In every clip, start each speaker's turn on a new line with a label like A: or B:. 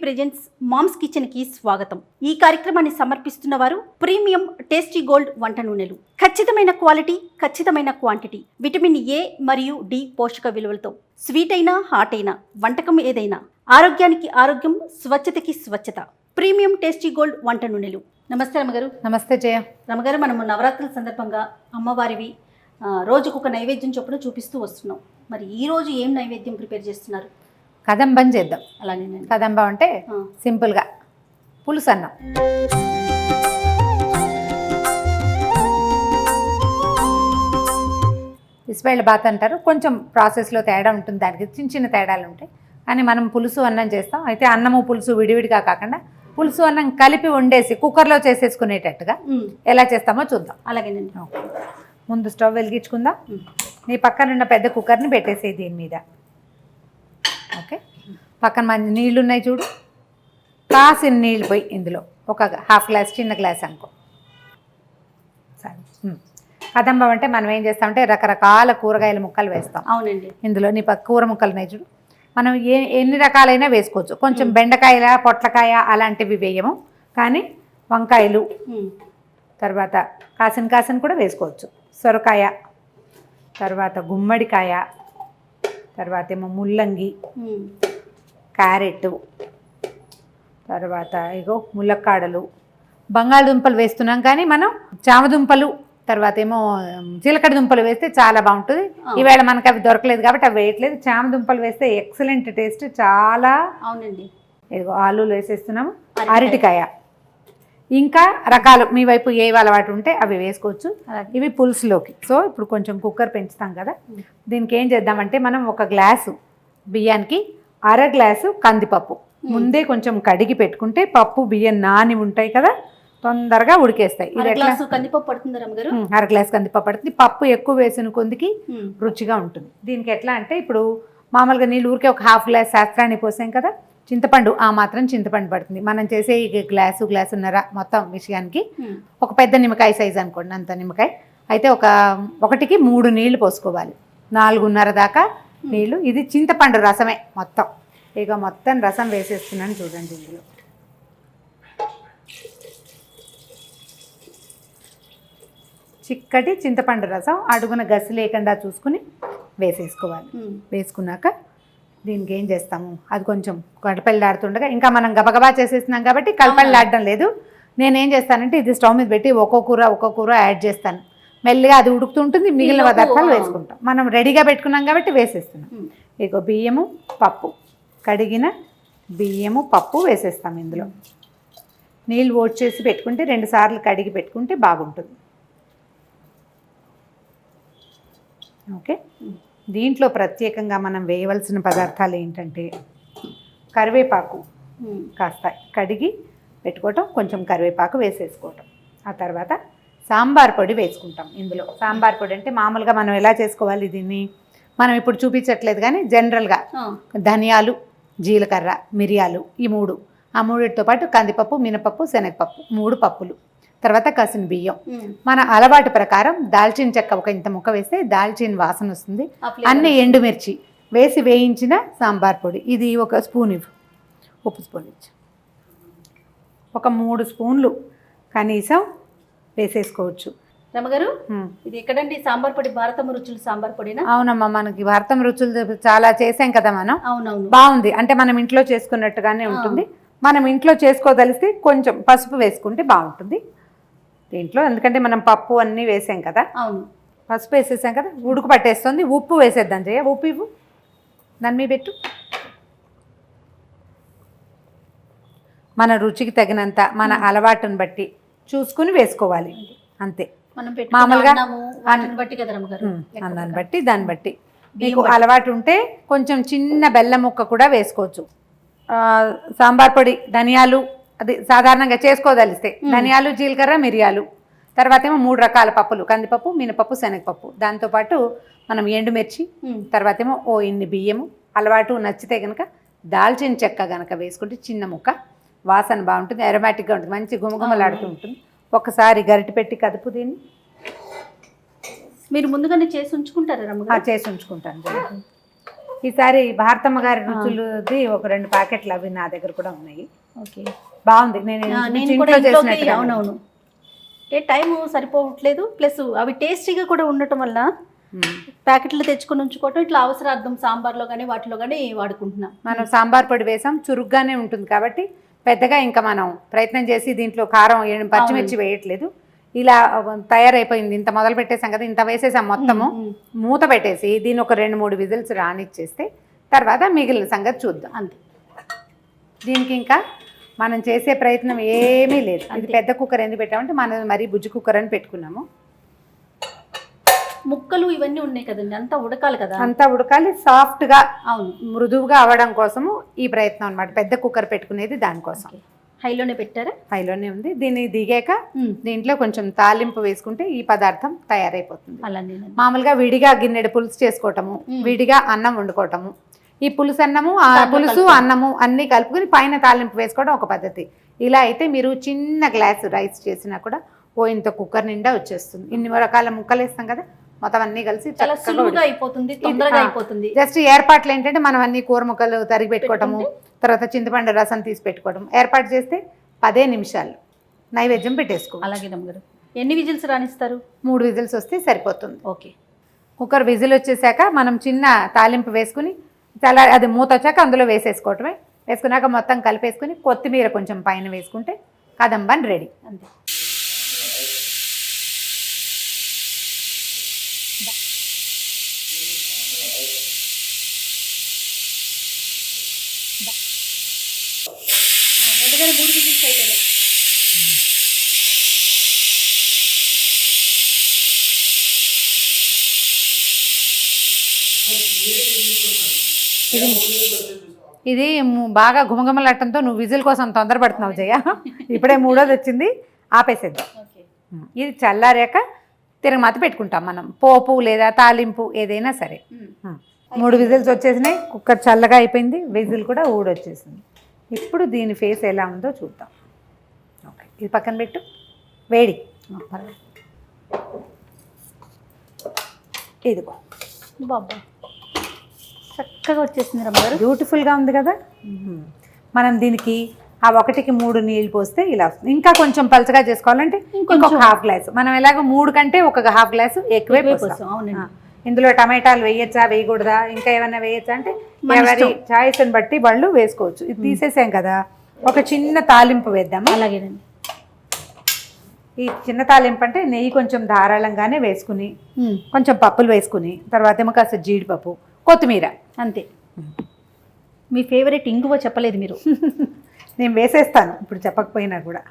A: Presents moms kitchen కి స్వాగతం. ఈ కార్యక్రమాన్ని సమర్పిస్తున్న వారు ప్రీమియం టేస్టీ గోల్డ్ వంట నూనెలు. ఖచ్చితమైన క్వాలిటీ, ఖచ్చితమైన క్వాంటిటీ, విటమిన్ ఏ మరియు డి పోషక విలువలతో స్వీట్ అయినా హాట్ అయినా వంటకం ఏదైనా ఆరోగ్యానికి ఆరోగ్యం, స్వచ్ఛతకి స్వచ్ఛత. ప్రీమియం టేస్టీ గోల్డ్ వంట నూనెలు. నమస్తే రమగారు.
B: నమస్తే జయ.
A: రమగారు, మనము నవరాత్రుల సందర్భంగా అమ్మవారివి రోజుకొక నైవేద్యం చొప్పున చూపిస్తూ వస్తున్నాం. మరి ఈ రోజు ఏం నైవేద్యం ప్రిపేర్ చేస్తున్నారు?
B: కదంబం చేద్దాం.
A: అలానే
B: కదంబం అంటే సింపుల్గా పులుసు అన్నం. ఇస్రాయేల్ బాత్ అంటారు, కొంచెం ప్రాసెస్లో తేడా ఉంటుంది, దానికి చిన్న చిన్న తేడాలు ఉంటాయి. కానీ మనం పులుసు అన్నం చేస్తాం. అయితే అన్నము పులుసు విడివిడిగా కాకుండా పులుసు అన్నం కలిపి వండేసి కుక్కర్లో చేసేసుకునేటట్టుగా ఎలా చేస్తామో చూద్దాం.
A: అలాగేనండి.
B: ముందు స్టవ్ వెలిగించుకుందాం. నీ పక్కన ఉన్న పెద్ద కుక్కర్ని పెట్టేసి దీని మీద. ఓకే, పక్కన మంచి నీళ్ళు ఉన్నాయి చూడు, కాసిన నీళ్ళు పోయి ఇందులో ఒక హాఫ్ గ్లాస్, చిన్న గ్లాస్ అనుకో. సరే, కదంబం అంటే మనం ఏం చేస్తామంటే రకరకాల కూరగాయల ముక్కలు వేస్తాం.
A: అవునండి.
B: ఇందులో నీ కూర ముక్కలు ఉన్నాయి చూడు, మనం ఎన్ని రకాలైనా వేసుకోవచ్చు. కొంచెం బెండకాయల, పొట్లకాయ అలాంటివి వేయము, కానీ వంకాయలు, తర్వాత కాసిన కూడా వేసుకోవచ్చు. సొరకాయ, తర్వాత గుమ్మడికాయ, తర్వాత ఏమో ముల్లంగి, క్యారెట్, తర్వాత ఇగో ములక్కాడలు, బంగాళదుంపలు వేస్తున్నాం. కానీ మనం చామదుంపలు, తర్వాత ఏమో జీలకర్ర దుంపలు వేస్తే చాలా బాగుంటుంది. ఈవేళ మనకు అవి దొరకలేదు కాబట్టి అవి వేయట్లేదు. చామదుంపలు వేస్తే ఎక్సలెంట్ టేస్ట్, చాలా.
A: అవునండి.
B: ఇదిగో ఆలూలు వేసేస్తున్నాము. అరటికాయ, ఇంకా రకాలు మీ వైపు ఏ అలవాటు ఉంటే అవి వేసుకోవచ్చు. ఇవి పులుసులోకి. సో ఇప్పుడు కొంచెం కుక్కర్ పెంచుతాం కదా, దీనికి ఏం చేద్దామంటే మనం ఒక గ్లాసు బియ్యానికి అర గ్లాసు కందిపప్పు ముందే కొంచెం కడిగి పెట్టుకుంటే పప్పు బియ్యం నాని ఉంటాయి కదా, తొందరగా ఉడికేస్తాయి. ఇది
A: కందిపప్పు పడుతుంది రమ్మగారు?
B: అర గ్లాస్ కందిపప్పు పడుతుంది. పప్పు ఎక్కువ వేసిన కొందికి రుచిగా ఉంటుంది. దీనికి ఎట్లా అంటే ఇప్పుడు మామూలుగా నీళ్ళు ఊరికే ఒక హాఫ్ గ్లాస్ శాస్త్రాన్ని పోసాం కదా, చింతపండు ఆ మాత్రం చింతపండు పడుతుంది. మనం చేసే ఈ గ్లాసున్నర మొత్తం విషయానికి ఒక పెద్ద నిమ్మకాయ సైజు అనుకోండి, అంత నిమ్మకాయ అయితే ఒకటికి 3 నీళ్లు పోసుకోవాలి. 4:30 దాకా నీళ్లు. ఇది చింతపండు రసమే మొత్తం. ఇక మొత్తం రసం వేసేస్తున్నాను చూడండి. ఇందులో చిక్కటి చింతపండు రసం అడుగున గసి లేకుండా చూసుకుని వేసేసుకోవాలి. వేసుకున్నాక దీనికి ఏం చేస్తాము, అది కొంచెం కలపల్లాడుతుండగా, ఇంకా మనం గబగబా చేసేస్తున్నాం కాబట్టి కలపల్లాడడం లేదు. నేనేం చేస్తానంటే ఇది స్టవ్ మీద పెట్టి ఒక్కో కూర యాడ్ చేస్తాను. మెల్లిగా అది ఉడుకుతుంటుంది, మిగిలిన పదార్థాలు వేసుకుంటాం. మనం రెడీగా పెట్టుకున్నాం కాబట్టి వేసేస్తున్నాం. ఇక బియ్యము, పప్పు, కడిగిన బియ్యము, పప్పు వేసేస్తాం. ఇందులో నీళ్ళు ఓట్ చేసి పెట్టుకుంటే 2 సార్లు కడిగి పెట్టుకుంటే బాగుంటుంది. ఓకే, దీంట్లో ప్రత్యేకంగా మనం వేయవలసిన పదార్థాలు ఏంటంటే కరివేపాకు కాస్త కడిగి పెట్టుకోవటం, కొంచెం కరివేపాకు వేసేసుకోవటం. ఆ తర్వాత సాంబార్ పొడి వేసుకుంటాం. ఇందులో సాంబార్ పొడి అంటే మామూలుగా మనం ఎలా చేసుకోవాలి దీన్ని మనం ఇప్పుడు చూపించట్లేదు, కానీ జనరల్గా ధనియాలు, జీలకర్ర, మిరియాలు, ఈ 3, ఆ 3తో పాటు కందిపప్పు, మినపప్పు, శనగపప్పు, 3 పప్పులు, తర్వాత కసిన బియ్యం. మన అలవాటు ప్రకారం దాల్చిన చెక్క ఒక ఇంత ముక్క వేస్తే దాల్చిన వాసన వస్తుంది. అన్ని ఎండుమిర్చి వేసి వేయించిన సాంబార్ పొడి. ఇది 1 స్పూన్ ఇవ్వు, ఉప్పు స్పూన్ ఇచ్చి ఒక 3 స్పూన్లు కనీసం వేసేసుకోవచ్చు.
A: రమగారు, ఇది ఎక్కడండి సాంబార్ పొడి? భారతమ్మ రుచులు సాంబార్ పొడినా?
B: అవునమ్మా, మనకి భారతమ్మ రుచులు చాలా చేసాం కదా మనం.
A: అవునవును,
B: బాగుంది. అంటే మనం ఇంట్లో చేసుకున్నట్టుగానే ఉంటుంది. మనం ఇంట్లో చేసుకోదలిస్తే కొంచెం పసుపు వేసుకుంటే బాగుంటుంది దీంట్లో, ఎందుకంటే మనం పప్పు అన్నీ వేసాం కదా.
A: అవును,
B: పసుపు వేసేసాం కదా, ఉడుకు పట్టేస్తుంది. ఉప్పు వేసేద్దాం జయ. ఉప్పు ఇవ్వు, దాని మీద పెట్టు. మన రుచికి తగినంత, మన అలవాటును బట్టి చూసుకుని వేసుకోవాలి అంతే. మామూలుగా అన్నాన్ని బట్టి దాన్ని బట్టి మీకు అలవాటు ఉంటే కొంచెం చిన్న బెల్లం ముక్క కూడా వేసుకోవచ్చు. సాంబార్ పొడి, ధనియాలు, అది సాధారణంగా చేసుకోదలిస్తే ధనియాలు, జీలకర్ర, మిరియాలు తర్వాత ఏమో 3 రకాల పప్పులు, కందిపప్పు, మినపప్పు, శనగపప్పు, దాంతోపాటు మనం ఎండుమిర్చి, తర్వాత ఏమో ఇన్ని బియ్యము, అలవాటు నచ్చితే కనుక దాల్చిన చెక్క కనుక వేసుకుంటే చిన్న ముక్క, వాసన బాగుంటుంది, అరోమాటిక్గా ఉంటుంది, మంచి గుమగుమలాడుతూ ఉంటుంది. ఒకసారి గరిటె పెట్టి కదుపు దీన్ని.
A: మీరు ముందుగానే చేసి ఉంచుకుంటారా?
B: చేసి ఉంచుకుంటాను. ఈసారి భారతమ్మ గారి రుచులది ఒక 2 ప్యాకెట్లు అవి నా దగ్గర కూడా ఉన్నాయి.
A: ఓకే,
B: బాగుంది.
A: అవునవును, టైం సరిపోవట్లేదు, ప్లస్ అవి టేస్టీగా కూడా ఉండటం వల్ల ప్యాకెట్లు తెచ్చుకొని ఉంచుకోవటం, ఇట్లా అవసరార్థం సాంబార్లో కానీ వాటిలో కానీ వాడుకుంటున్నాం.
B: మనం సాంబార్ పొడి వేసాం, చురుగ్గానే ఉంటుంది కాబట్టి పెద్దగా ఇంకా మనం ప్రయత్నం చేసి దీంట్లో కారం పచ్చిమిర్చి వేయట్లేదు. ఇలా తయారైపోయింది. ఇంత మొదలు పెట్టేసాం కదా, ఇంత వేసేసాం మొత్తము. మూత పెట్టేసి దీన్ని ఒక 2-3 విజిల్స్ రానిచ్చేస్తే తర్వాత మిగిలిన సంగతి చూద్దాం.
A: అంతే.
B: దీనికి ఇంకా మనం చేసే ప్రయత్నం ఏమీ లేదు. ఇది పెద్ద కుక్కర్ ఎందుకు పెట్టామంటే మనం మరీ బుజ్జి కుక్కర్ అని పెట్టుకున్నాము.
A: ముక్కలు ఇవన్నీ ఉన్నాయి కదండి, అంతా ఉడకాలి కదా,
B: అంతా ఉడకాలి, సాఫ్ట్గా
A: అవును
B: మృదువుగా అవ్వడం కోసము ఈ ప్రయత్నం అనమాట. పెద్ద కుక్కర్ పెట్టుకునేది దానికోసం.
A: హైలోనే పెట్టారా?
B: హైలోనే ఉంది. దీన్ని దిగాక దీంట్లో కొంచెం తాలింపు వేసుకుంటే ఈ పదార్థం తయారైపోతుంది.
A: అలానే
B: మామూలుగా విడిగా గిన్నెడు పులుసు చేసుకోవటము, విడిగా అన్నం వండుకోవటము, ఈ పులుసు అన్నము పులుసు అన్నము అన్నీ కలుపుకొని పైన తాలింపు వేసుకోవడం ఒక పద్ధతి. ఇలా అయితే మీరు చిన్న గ్లాసు రైస్ చేసినా కూడా ఇంత కుక్కర్ నిండా వచ్చేస్తుంది. ఇన్ని రకాల ముక్కలు వేస్తాం కదా, మొత్తం అన్ని కలిసి
A: సులువుగా అయిపోతుంది, తొందరగా అయిపోతుంది.
B: జస్ట్ ఏర్పాట్లు ఏంటంటే మనం అన్ని కూర ముక్కలు తరిగి పెట్టుకోవటము, తర్వాత చింతపండు రసం తీసి పెట్టుకోవడం, ఏర్పాటు చేస్తే 10 నిమిషాలు నైవేద్యం పెట్టేసుకో.
A: అలాగే నమ్మగారు, ఎన్ని విజిల్స్ రాణిస్తారు?
B: 3 విజిల్స్ వస్తే సరిపోతుంది.
A: ఓకే.
B: కుక్కర్ విజిల్ వచ్చేసాక మనం చిన్న తాలింపు వేసుకుని అది మూత వచ్చాక అందులో వేసేసుకోవటమే. వేసుకున్నాక మొత్తం కలిపేసుకుని కొత్తిమీర కొంచెం పైన వేసుకుంటే కదంబం రెడీ.
A: అంతే.
B: ఇది బాగా గుమగుమలాటంతో నువ్వు విజిల్ కోసం తొందరపడుతున్నావు జయ. ఇప్పుడే 3వది వచ్చింది, ఆపేసేద్దాం. ఇది చల్లారాక తిరగమాత పెట్టుకుంటాం మనం, పోపు లేదా తాలింపు ఏదైనా సరే. 3 విజిల్స్ వచ్చేసినాయి, కుక్కర్ చల్లగా అయిపోయింది, విజిల్ కూడా ఊడొచ్చేసింది. ఇప్పుడు దీని ఫేస్ ఎలా ఉందో చూద్దాం. ఓకే, ఇది పక్కన పెట్టు. వేడి ఇదిగో
A: బాబా, చక్కగా వచ్చేసింది రమ్మగారు,
B: బ్యూటిఫుల్గా ఉంది కదా. మనం దీనికి ఆ 1కి 3 నీళ్ళు పోస్తే ఇలా వస్తుంది. ఇంకా కొంచెం పలచగా చేసుకోవాలంటే ఇంకొక హాఫ్ గ్లాసు. మనం ఎలాగో 3 కంటే ఒక హాఫ్ గ్లాసు ఎక్కువే పోస్తాం. ఇందులో టమాటాలు వేయచ్చా వేయకూడదా, ఇంకా ఏమైనా వేయచ్చా అంటే ఎవరి చాయిస్ని బట్టి వాళ్ళు వేసుకోవచ్చు. ఇది తీసేసాం కదా, ఒక చిన్న తాలింపు వేద్దాము.
A: అలాగేనండి.
B: ఈ చిన్న తాలింపు అంటే నెయ్యి కొంచెం ధారాళంగానే వేసుకుని, కొంచెం పప్పులు వేసుకుని, తర్వాత ఏమో కాస్త జీడిపప్పు, కొత్తిమీర,
A: అంతే. మీ ఫేవరెట్ ఇంగువ చెప్పలేదు మీరు.
B: నేను వేసేస్తాను ఇప్పుడు చెప్పకపోయినా కూడా.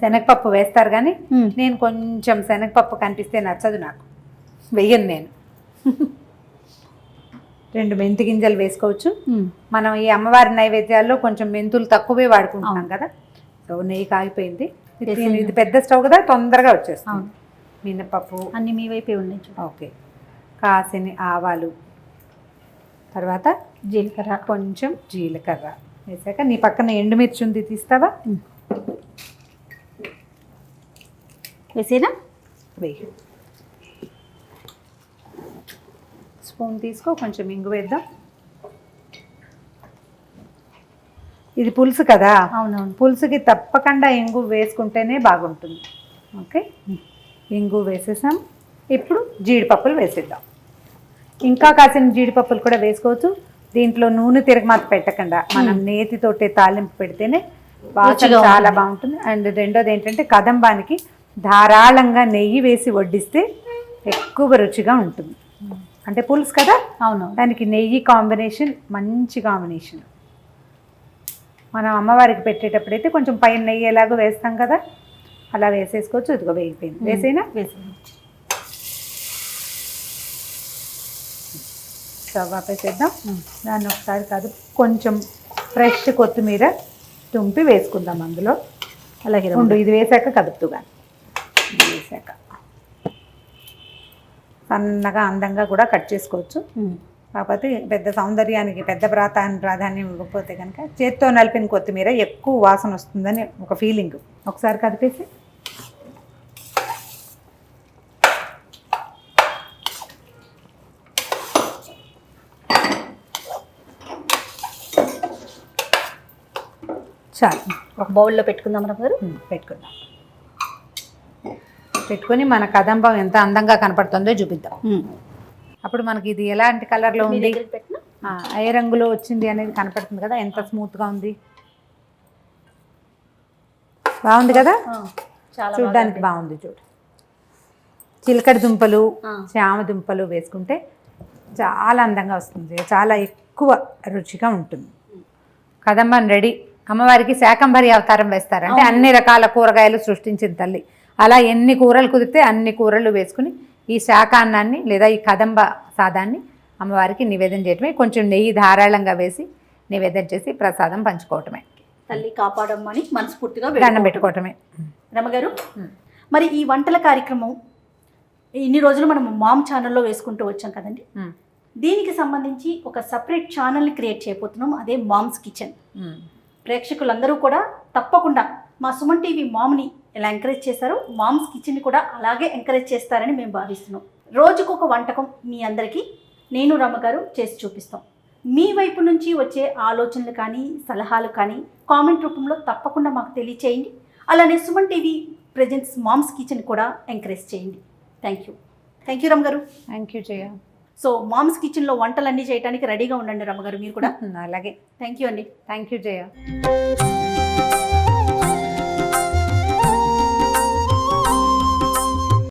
B: శనగపప్పు వేస్తారు కానీ నేను కొంచెం శనగపప్పు కనిపిస్తే నచ్చదు నాకు, వెయ్యను నేను. 2 మెంతి గింజలు వేసుకోవచ్చు. మనం ఈ అమ్మవారి నైవేద్యాల్లో కొంచెం మెంతులు తక్కువే వాడుకుంటున్నాం కదా. సో నెయ్యి కాగిపోయింది. ఇది పెద్ద స్టవ్ కదా, తొందరగా వచ్చేస్తుంది. మినపప్పు
A: అన్నీ మీ వైపే ఉన్నాయి.
B: ఓకే, కాసిన ఆవాలు, తర్వాత
A: జీలకర్ర,
B: కొంచెం జీలకర్ర వేసాక నీ పక్కన ఎండుమిర్చి ఉంది, తీస్తావా?
A: వేసేనా?
B: వెయ్యి. స్పూన్ తీసుకో, కొంచెం ఇంగు వేద్దాం. ఇది పులుసు కదా,
A: అవునవును,
B: పులుసుకి తప్పకుండా ఇంగు వేసుకుంటేనే బాగుంటుంది. ఓకే, ఇంగు వేసేసాం. ఇప్పుడు జీడిపప్పులు వేసేద్దాం. ఇంకా కాసిన జీడిపప్పులు కూడా వేసుకోవచ్చు. దీంట్లో నూనె తిరగమాత పెట్టకుండా మనం నేతితోటే తాలింపు పెడితేనే వాసన చాలా బాగుంటుంది. అండ్ రెండోది ఏంటంటే కదంబానికి ధారాళంగా నెయ్యి వేసి వడ్డిస్తే ఎక్కువ రుచిగా ఉంటుంది. అంటే పులుసు కదా,
A: అవును,
B: దానికి నెయ్యి కాంబినేషన్ మంచి కాంబినేషన్. మనం అమ్మవారికి పెట్టేటప్పుడైతే కొంచెం పైన నెయ్యి ఎలాగో వేస్తాం కదా, అలా వేసేసుకోవచ్చు. ఇదిగో వేగిపోయింది. వేసేనా?
A: వేసేనా.
B: స్టవ్ ఆపేసేద్దాం. దాన్ని ఒకసారి కాదు కొంచెం ఫ్రెష్ కొత్తిమీర తుంపి వేసుకుందాం అందులో.
A: అలాగే
B: ఉండు, ఇది వేసాక కదుపుతూ కానీ ఇది వేసాక సన్నగా అందంగా కూడా కట్ చేసుకోవచ్చు. కాకపోతే పెద్ద సౌందర్యానికి పెద్ద ప్రాధాన్యం ఇవ్వకపోతే కనుక చేత్తో నలిపిన కొత్తిమీర ఎక్కువ వాసన వస్తుందని ఒక ఫీలింగ్. ఒకసారి కదిపేసి చాలు.
A: ఒక బౌల్లో పెట్టుకుందాం గారు.
B: పెట్టుకుందాం. పెట్టుకొని మన కదంబం ఎంత అందంగా కనపడుతుందో చూపిద్దాం. అప్పుడు మనకి ఇది ఎలాంటి కలర్లో ఉంది, ఏ రంగులో వచ్చింది అనేది కనపడుతుంది కదా. ఎంత స్మూత్గా ఉంది, బాగుంది కదా, చూడ్డానికి బాగుంది. చూడు, చిలకడ దుంపలు చామ దుంపలు వేసుకుంటే చాలా అందంగా వస్తుంది, చాలా ఎక్కువ రుచిగా ఉంటుంది. కదంబం రెడీ. అమ్మవారికి శాకంభరి అవతారం వేస్తారంటే అన్ని రకాల కూరగాయలు సృష్టించిన తల్లి. అలా ఎన్ని కూరలు కుదిరితే అన్ని కూరలు వేసుకుని ఈ శాకాన్నాన్ని లేదా ఈ కదంబ సాదాన్ని అమ్మవారికి నివేదన చేయటమే. కొంచెం నెయ్యి ధారాళంగా వేసి నివేదన చేసి ప్రసాదం పంచుకోవటమే.
A: తల్లి కాపాడమ్మని మనస్ఫూర్తిగా
B: దండం పెట్టుకోవటమే.
A: రమగారు, మరి ఈ వంటల కార్యక్రమం ఇన్ని రోజులు మనం మామ్ ఛానల్లో వేసుకుంటూ వచ్చాం కదండి. దీనికి సంబంధించి ఒక సపరేట్ ఛానల్ని క్రియేట్ చేయబోతున్నాం, అదే మామ్స్ కిచెన్. ప్రేక్షకులందరూ కూడా తప్పకుండా మా సుమన్ టీవీ మామ్ని ఎలా ఎంకరేజ్ చేశారో మామ్స్ కిచెన్ని కూడా అలాగే ఎంకరేజ్ చేస్తారని మేము భావిస్తున్నాం. రోజుకు ఒక వంటకం మీ అందరికీ నేను రమ్మగారు చేసి చూపిస్తాం. మీ వైపు నుంచి వచ్చే ఆలోచనలు కానీ సలహాలు కానీ కామెంట్ రూపంలో తప్పకుండా మాకు తెలియచేయండి. అలానే Suman TV presents moms kitchen కూడా ఎంకరేజ్ చేయండి. థ్యాంక్ యూ రమ్మగారు.
B: Thank you Jaya.
A: So moms కిచెన్లో వంటలన్నీ చేయడానికి రెడీగా ఉండండి రమ్మగారు మీరు కూడా.
B: అలాగే.
A: థ్యాంక్ యూ అండి.
B: Thank you Jaya.